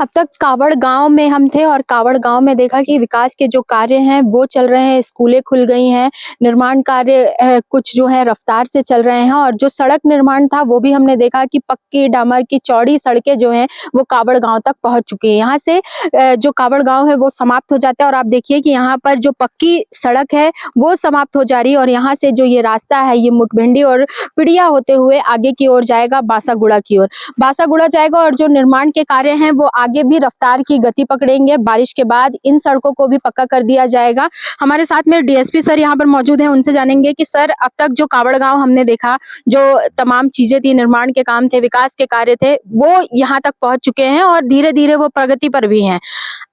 अब तक कावड़ गांव में हम थे और कावड़ गांव में देखा कि विकास के जो कार्य हैं वो चल रहे हैं, स्कूलें खुल गई हैं, निर्माण कार्य कुछ जो है रफ्तार से चल रहे हैं और जो सड़क निर्माण था वो भी हमने देखा कि पक्की डामर की चौड़ी सड़कें जो हैं वो कावड़ गांव तक पहुंच चुकी हैं। यहाँ से जो कावड़ गांव है वो समाप्त हो जाता है और आप देखिए कि यहाँ पर जो पक्की सड़क है वो समाप्त हो जा रही है और यहाँ से जो ये रास्ता है ये मुठभिंडी और पिड़िया होते हुए आगे की ओर जाएगा, बासागुड़ा की ओर बासागुड़ा जाएगा और जो निर्माण के कार्य हैं वो आगे भी रफ्तार की गति पकड़ेंगे। बारिश के बाद इन सड़कों को भी पक्का कर दिया जाएगा। हमारे साथ में डीएसपी सर यहाँ पर मौजूद हैं, उनसे जानेंगे कि सर अब तक जो कावड़ गांव हमने देखा, जो तमाम चीजें थी, निर्माण के काम थे, विकास के कार्य थे, वो यहाँ तक पहुंच चुके हैं और धीरे धीरे वो प्रगति पर भी हैं।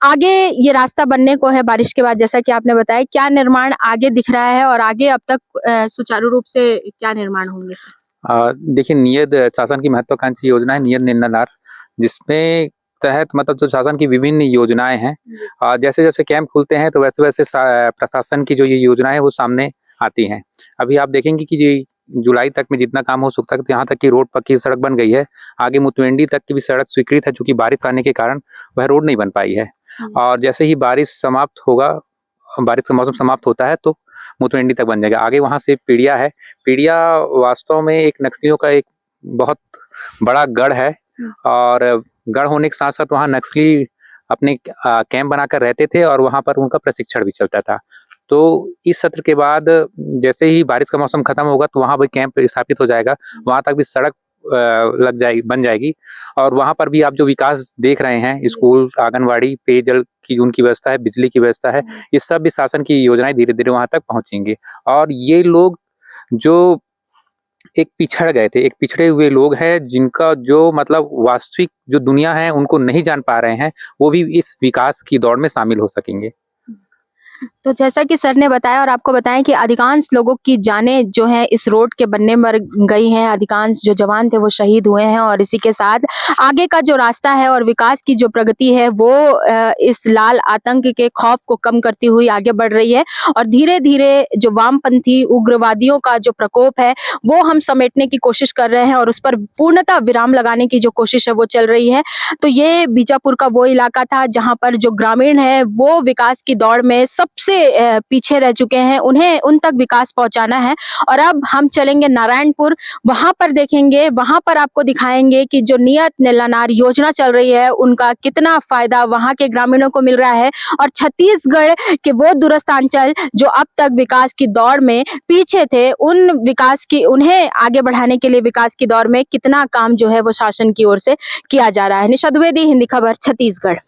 आगे ये रास्ता बनने को है बारिश के बाद, जैसा कि आपने बताया, क्या निर्माण आगे दिख रहा है और आगे अब तक सुचारू रूप से क्या निर्माण होंगे सर? देखिए, नियत शासन की महत्वाकांक्षी योजना है नियत निराधार, जिसमें तहत मतलब जो शासन की विभिन्न योजनाएं हैं, जैसे जैसे कैंप खुलते हैं तो वैसे वैसे प्रशासन की जो ये योजनाएं है वो सामने आती हैं। अभी आप देखेंगे कि ये जुलाई तक में जितना काम हो सकता है, तो यहाँ तक की रोड पक्की सड़क बन गई है। आगे मुतवेंडी तक की भी सड़क स्वीकृत है, चूंकि बारिश आने के कारण वह रोड नहीं बन पाई है। और जैसे ही बारिश समाप्त होगा, बारिश का मौसम समाप्त होता है तो मुतवेंडी तक बन जाएगा। आगे वहां से पीड़िया है। पीड़िया वास्तव में एक नक्सलियों का एक बहुत बड़ा गढ़ है और गढ़ होने के साथ साथ वहाँ नक्सली अपने कैंप बनाकर रहते थे और वहाँ पर उनका प्रशिक्षण भी चलता था। तो इस सत्र के बाद जैसे ही बारिश का मौसम खत्म होगा तो वहाँ भी कैंप स्थापित हो जाएगा, वहाँ तक भी सड़क बन जाएगी और वहाँ पर भी आप जो विकास देख रहे हैं, स्कूल, आंगनवाड़ी, पेयजल की उनकी व्यवस्था है, बिजली की व्यवस्था है, ये सब भी शासन की योजनाएं धीरे धीरे वहाँ तक पहुँचेंगे। और ये लोग जो एक पिछड़ गए थे, एक पिछड़े हुए लोग हैं, जिनका जो मतलब वास्तविक जो दुनिया है उनको नहीं जान पा रहे हैं, वो भी इस विकास की दौड़ में शामिल हो सकेंगे। तो जैसा कि सर ने बताया और आपको बताएं कि अधिकांश लोगों की जानें जो है इस रोड के बनने मर गई हैं, अधिकांश जो जवान थे वो शहीद हुए हैं और इसी के साथ आगे का जो रास्ता है और विकास की जो प्रगति है वो इस लाल आतंक के खौफ को कम करती हुई आगे बढ़ रही है और धीरे धीरे जो वामपंथी उग्रवादियों का जो प्रकोप है वो हम समेटने की कोशिश कर रहे हैं और उस पर पूर्णतः विराम लगाने की जो कोशिश है वो चल रही है। तो ये बीजापुर का वो इलाका था जहाँ पर जो ग्रामीण है वो विकास की दौड़ में सबसे पीछे रह चुके हैं, उन्हें उन तक विकास पहुंचाना है। और अब हम चलेंगे नारायणपुर, वहां पर देखेंगे, वहां पर आपको दिखाएंगे कि जो नियत निराधार योजना चल रही है उनका कितना फायदा वहां के ग्रामीणों को मिल रहा है और छत्तीसगढ़ के वो दूरस्थांचल जो अब तक विकास की दौड़ में पीछे थे, उन विकास की उन्हें आगे बढ़ाने के लिए विकास की दौड़ में कितना काम जो है वो शासन की ओर से किया जा रहा है। निशा द्विवेदी, हिंदी खबर, छत्तीसगढ़।